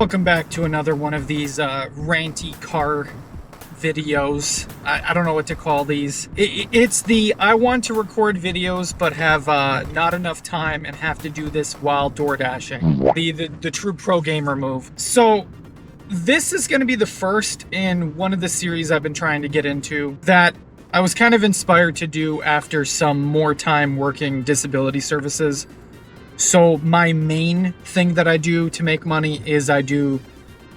Welcome back to another one of these ranty car videos. I don't know what to call these. It's the I want to record videos but have not enough time and have to do this while door dashing. The true pro gamer move. So this is going to be the first in one of the series I've been trying to get into that I was kind of inspired to do after some more time working disability services. So my main thing that I do to make money is I do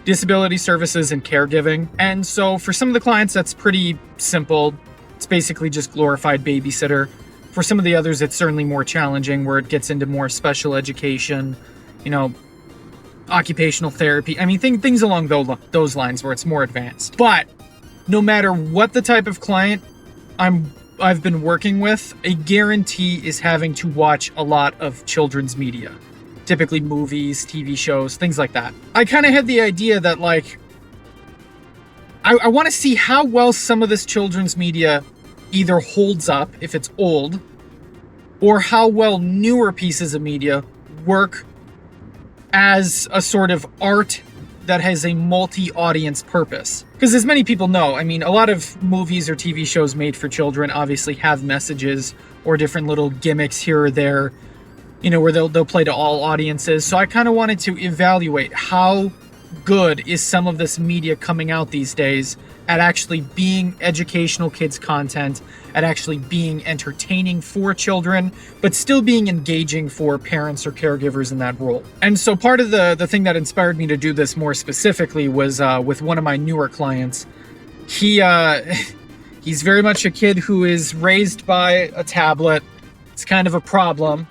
disability services and caregiving. And so for some of the clients, that's pretty simple. It's basically just glorified babysitter. For some of the others, it's certainly more challenging where it gets into more special education, occupational therapy. I mean, things along those lines where it's more advanced. But no matter what the type of client I've been working with, a guarantee is having to watch a lot of children's media, typically movies, TV shows, things like that. I kind of had the idea that I want to see how well some of this children's media either holds up if it's old, or how well newer pieces of media work as a sort of art that has a multi-audience purpose. Because as many people know, I mean, a lot of movies or TV shows made for children obviously have messages or different little gimmicks here or there, where they'll play to all audiences. So I kind of wanted to evaluate how good is some of this media coming out these days at actually being educational kids content, at actually being entertaining for children, but still being engaging for parents or caregivers in that role. And so part of the thing that inspired me to do this more specifically was with one of my newer clients. He's very much a kid who is raised by a tablet. It's kind of a problem.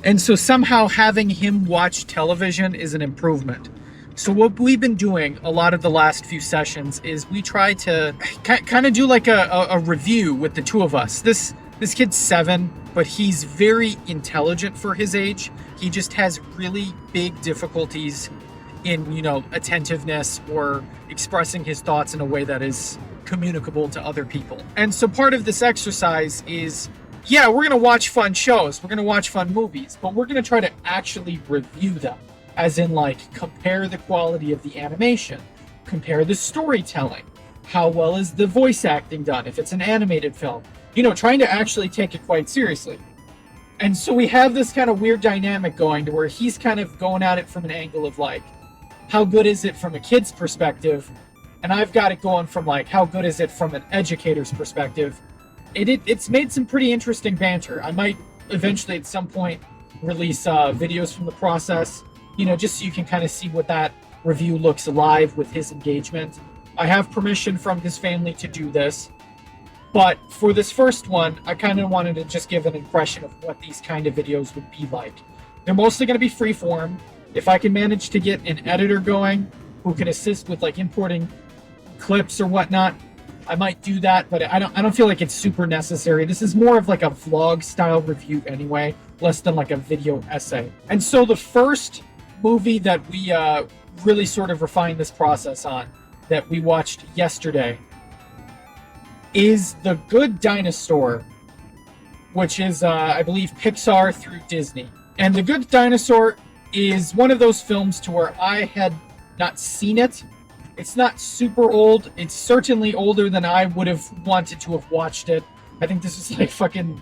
And so somehow having him watch television is an improvement. So what we've been doing a lot of the last few sessions is we try to kind of do like a review with the two of us. This kid's 7, but he's very intelligent for his age. He just has really big difficulties in, attentiveness or expressing his thoughts in a way that is communicable to other people. And so part of this exercise is, yeah, we're going to watch fun shows, we're going to watch fun movies, but we're going to try to actually review them. As in, compare the quality of the animation, compare the storytelling, how well is the voice acting done if it's an animated film, trying to actually take it quite seriously. And so we have this kind of weird dynamic going to where he's kind of going at it from an angle of how good is it from a kid's perspective, and I've got it going from how good is it from an educator's perspective. It's made some pretty interesting banter. I might eventually at some point release videos from the process, just so you can kind of see what that review looks live with his engagement. I have permission from his family to do this, but for this first one, I kind of wanted to just give an impression of what these kind of videos would be like. They're mostly going to be freeform. If I can manage to get an editor going who can assist with importing clips or whatnot, I might do that, but I don't feel like it's super necessary. This is more of a vlog style review anyway, less than a video essay. And so the first movie that we really sort of refined this process on, that we watched yesterday, is The Good Dinosaur, which is, I believe, Pixar through Disney. And The Good Dinosaur is one of those films to where I had not seen it. It's not super old. It's certainly older than I would have wanted to have watched it. I think this was fucking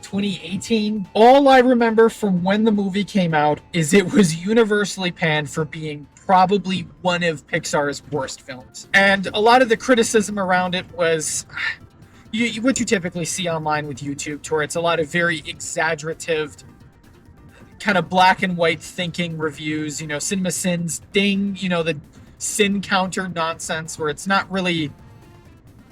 2018. All I remember from when the movie came out is it was universally panned for being probably one of Pixar's worst films. And a lot of the criticism around it was what you typically see online with YouTube, to where it's a lot of very exaggerative, kind of black and white thinking reviews, CinemaSins ding, the sin counter nonsense, where it's not really,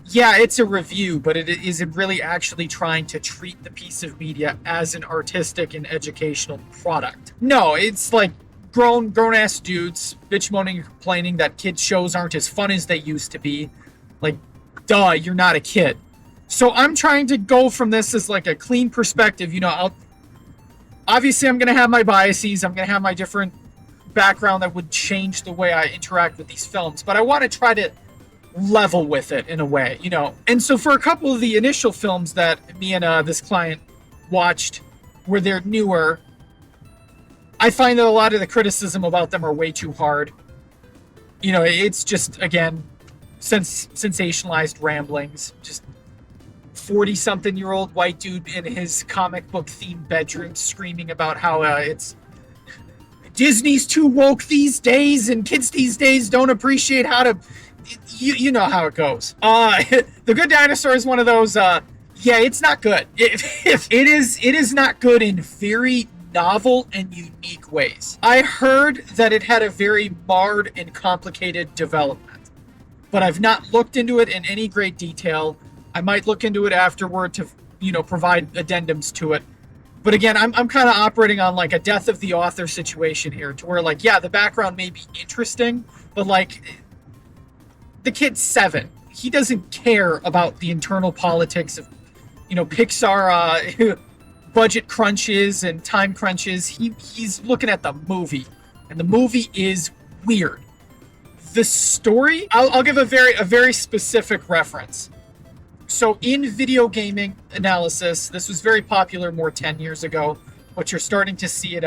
yeah, it's a review, but is it really actually trying to treat the piece of media as an artistic and educational product? No, it's grown-ass dudes bitch moaning and complaining that kids shows aren't as fun as they used to be. Duh, you're not a kid. So I'm trying to go from this as a clean perspective. Obviously I'm going to have my biases. I'm going to have my different background that would change the way I interact with these films, but I want to try to level with it in a way, And so for a couple of the initial films that me and this client watched, where they're newer, I find that a lot of the criticism about them are way too hard. You know, it's just, again, sensationalized ramblings. Just 40-something-year-old white dude in his comic book themed bedroom screaming about how it's Disney's too woke these days and kids these days don't appreciate how to... You know how it goes. The Good Dinosaur is one of those, yeah, it's not good. It is not good in very novel and unique ways. I heard that it had a very marred and complicated development, but I've not looked into it in any great detail. I might look into it afterward to, provide addendums to it. But again, I'm kind of operating on like a death of the author situation here, to where like, yeah, the background may be interesting, but like, the kid's 7. He doesn't care about the internal politics of, Pixar budget crunches and time crunches. He's looking at the movie, and the movie is weird. The story, I'll give a very specific reference. So in video gaming analysis, this was very popular more 10 years ago, but you're starting to see it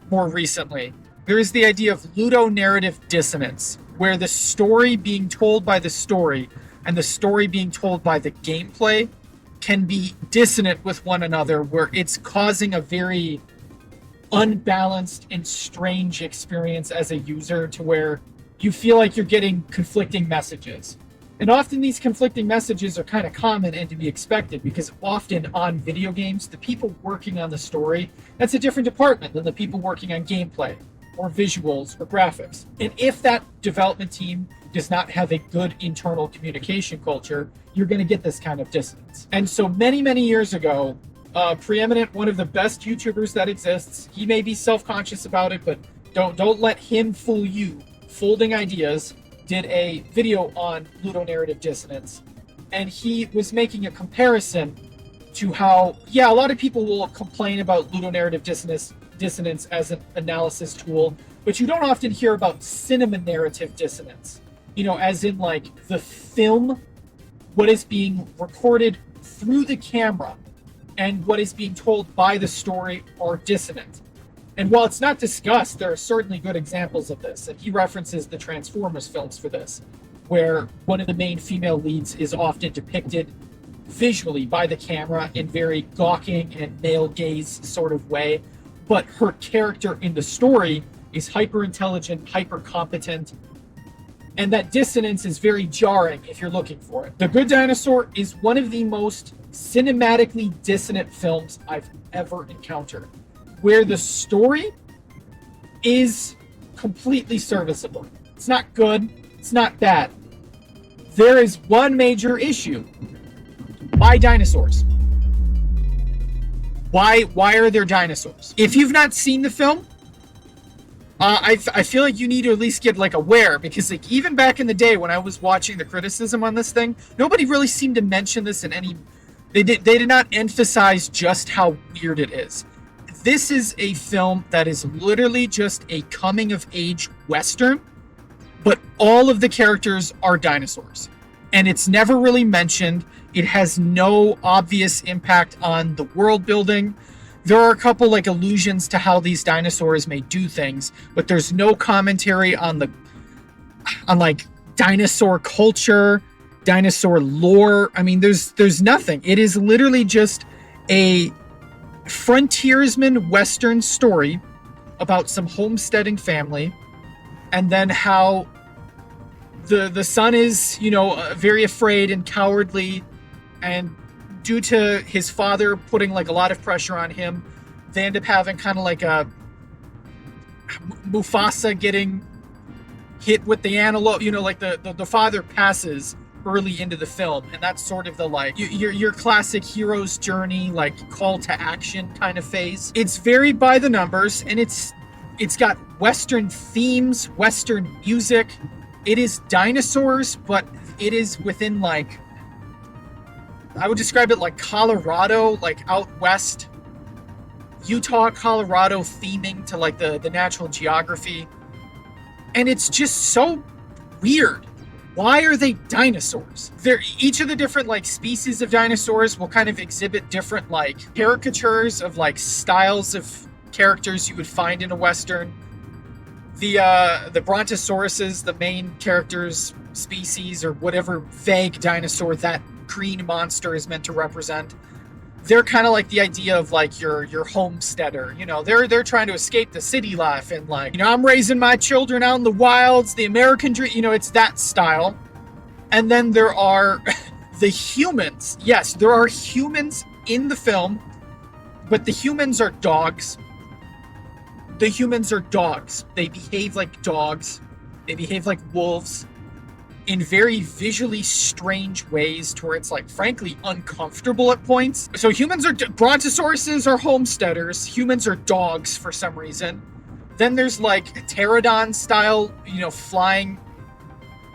more recently. There is the idea of ludonarrative dissonance, where the story being told by the story and the story being told by the gameplay can be dissonant with one another, where it's causing a very unbalanced and strange experience as a user, to where you feel like you're getting conflicting messages. And often these conflicting messages are kind of common and to be expected, because often on video games, the people working on the story, that's a different department than the people working on gameplay or visuals or graphics. And if that development team does not have a good internal communication culture, you're going to get this kind of dissonance. And so many years ago, preeminent, one of the best YouTubers that exists, he may be self-conscious about it, but don't let him fool you. Folding Ideas did a video on ludonarrative dissonance, and he was making a comparison to how, yeah, a lot of people will complain about ludonarrative dissonance as an analysis tool, but you don't often hear about cinema narrative dissonance. As in like the film, what is being recorded through the camera and what is being told by the story are dissonant. And while it's not discussed, there are certainly good examples of this. And he references the Transformers films for this, where one of the main female leads is often depicted visually by the camera in very gawking and male gaze sort of way, but her character in the story is hyper intelligent, hyper competent, and that dissonance is very jarring if you're looking for it. The Good Dinosaur is one of the most cinematically dissonant films I've ever encountered, where the story is completely serviceable. It's not good, it's not bad. There is one major issue. Why dinosaurs? Why are there dinosaurs? If you've not seen the film, I feel like you need to at least get like aware, because like even back in the day when I was watching the criticism on this thing, nobody really seemed to mention this in any. They did not emphasize just how weird it is. This is a film that is literally just a coming of age Western, but all of the characters are dinosaurs, and it's never really mentioned. It has no obvious impact on the world building. There are a couple like allusions to how these dinosaurs may do things, but there's no commentary on like dinosaur culture, dinosaur lore. I mean, there's nothing. It is literally just a frontiersman Western story about some homesteading family, and then how the son is, very afraid and cowardly, and due to his father putting like a lot of pressure on him, they end up having kind of like a Mufasa getting hit with the antelope. Like the father passes early into the film, and that's sort of the like your classic hero's journey, like call to action kind of phase. It's very by the numbers, and it's got Western themes, Western music. It is dinosaurs, but it is within like, I would describe it like Colorado, like out west, Utah, Colorado theming to like the natural geography. And it's just so weird. Why are they dinosaurs? Each of the different like species of dinosaurs will kind of exhibit different like caricatures of like styles of characters you would find in a Western. The Brontosauruses, the main characters, species, or whatever vague dinosaur that green monster is meant to represent, they're kind of like the idea of like your homesteader. You know, they're trying to escape the city life and like, you know, I'm raising my children out in the wilds, the American dream. You know, it's that style. And then there are the humans. Yes, there are humans in the film, but the humans are dogs. The humans are dogs. They behave like dogs. They behave like wolves in very visually strange ways to where it's like, frankly, uncomfortable at points. So Brontosauruses are homesteaders. Humans are dogs for some reason. Then there's like pterodon style, you know, flying.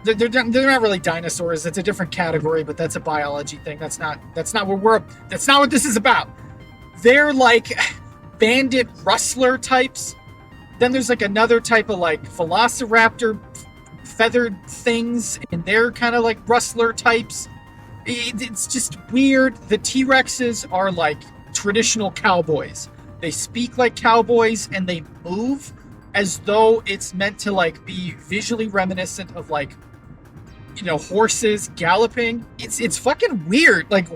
They're not really dinosaurs. It's a different category, but that's a biology thing. That's not what this is about. They're like bandit rustler types. Then there's like another type of like velociraptor feathered things, and they're kind of like rustler types. It's just weird. The T-Rexes are like traditional cowboys. They speak like cowboys and they move as though it's meant to like be visually reminiscent of like, you know, horses galloping. It's fucking weird. Like,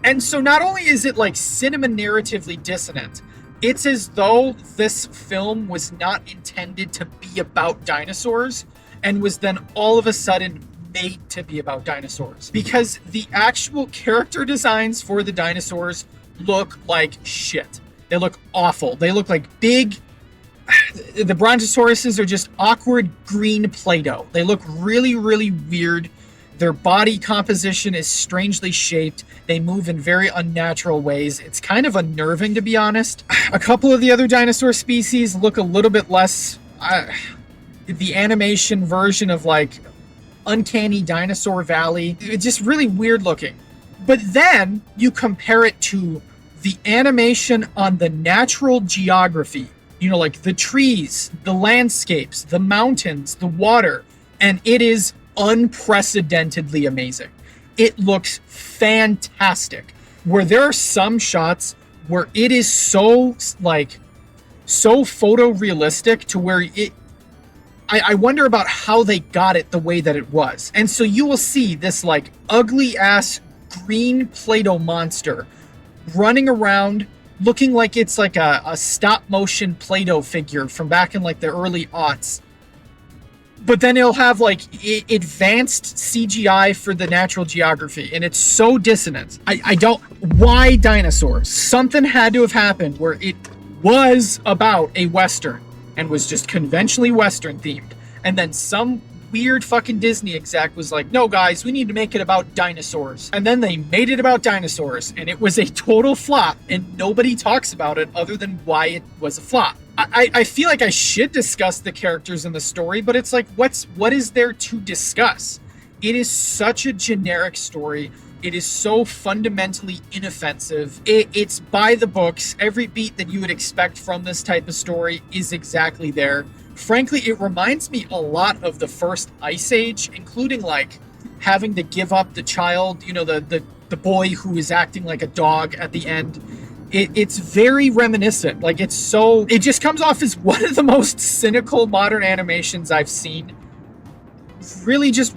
and so not only is it like cinema narratively dissonant, it's as though this film was not intended to be about dinosaurs and was then all of a sudden made to be about dinosaurs. Because the actual character designs for the dinosaurs look like shit. They look awful. They look like big... The Brontosauruses are just awkward green Play-Doh. They look really, really weird. Their body composition is strangely shaped. They move in very unnatural ways. It's kind of unnerving, to be honest. A couple of the other dinosaur species look a little bit less... the animation version of, like, Uncanny Dinosaur Valley. It's just really weird looking. But then you compare it to the animation on the Natural Geography. You know, like the trees, the landscapes, the mountains, the water. And it is unprecedentedly amazing. It looks fantastic. Where there are some shots where it is so photorealistic to where I wonder about how they got it the way that it was. And so you will see this like ugly ass green Play-Doh monster running around looking like it's like a stop motion Play-Doh figure from back in like the early aughts. But then it'll have like advanced CGI for the Natural Geography, and it's so dissonant. Why dinosaurs? Something had to have happened where it was about a Western and was just conventionally Western themed. And then some weird fucking Disney exec was like, no guys, we need to make it about dinosaurs. And then they made it about dinosaurs, and it was a total flop, and nobody talks about it other than why it was a flop. I feel like I should discuss the characters in the story, but it's like, what is there to discuss? It is such a generic story. It is so fundamentally inoffensive. It's by the books. Every beat that you would expect from this type of story is exactly there. Frankly, it reminds me a lot of the first Ice Age, including like having to give up the child, you know, the boy who is acting like a dog at the end. It's very reminiscent. Like it just comes off as one of the most cynical modern animations I've seen. Really just,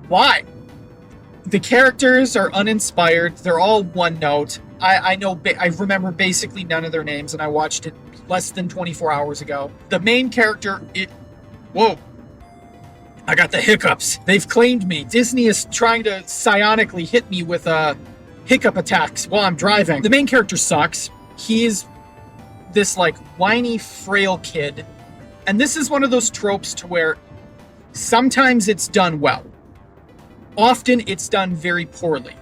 why? The characters are uninspired. They're all one note. I remember basically none of their names, and I watched it less than 24 hours ago. The main character, whoa. I got the hiccups. They've claimed me. Disney is trying to psionically hit me with hiccup attacks while I'm driving. The main character sucks. He is this like whiny, frail kid. And this is one of those tropes to where sometimes it's done well. Often it's done very poorly.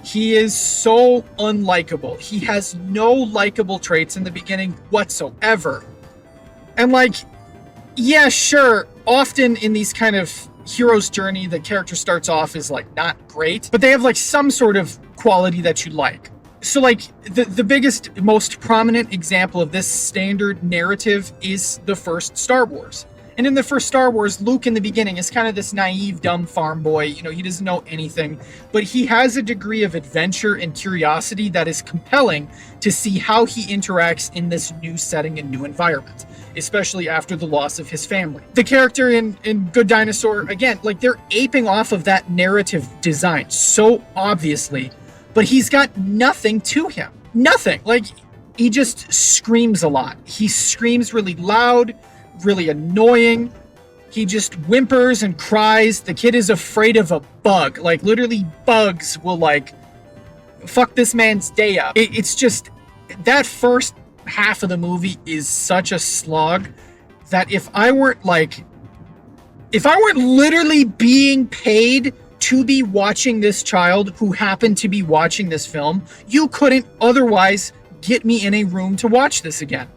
He is so unlikable. He has no likable traits in the beginning whatsoever. And like, yeah, sure, often in these kind of hero's journey, the character starts off as like not great, but they have like some sort of quality that you like. So like the biggest, most prominent example of this standard narrative is the first Star Wars. And in the first Star Wars, Luke in the beginning is kind of this naive, dumb farm boy. You know, he doesn't know anything, but he has a degree of adventure and curiosity that is compelling to see how he interacts in this new setting and new environment, especially after the loss of his family. The character in Good Dinosaur, again, like they're aping off of that narrative design so obviously, but he's got nothing to him. Nothing. Like, he just screams a lot. He screams really loud, really annoying. He just whimpers and cries. The kid is afraid of a bug. Like, literally bugs will, like, fuck this man's day up. It's just, that first half of the movie is such a slog that if I weren't literally being paid to be watching this child who happened to be watching this film, you couldn't otherwise get me in a room to watch this again.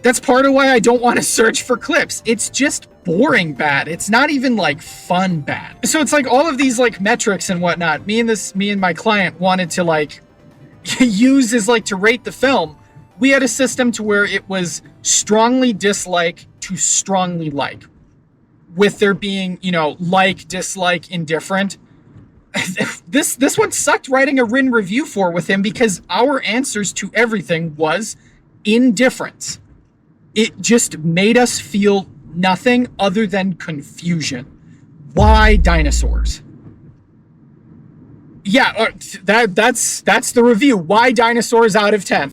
That's part of why I don't want to search for clips. It's just boring bad. It's not even like fun bad. So it's like all of these like metrics and whatnot. Me and my client wanted to like use as like to rate the film. We had a system to where it was strongly dislike to strongly like, with there being, you know, like, dislike, indifferent. This one sucked writing a written review for with him because our answers to everything was indifference. It just made us feel nothing other than confusion. Why dinosaurs? Yeah, that's the review. Why dinosaurs out of 10?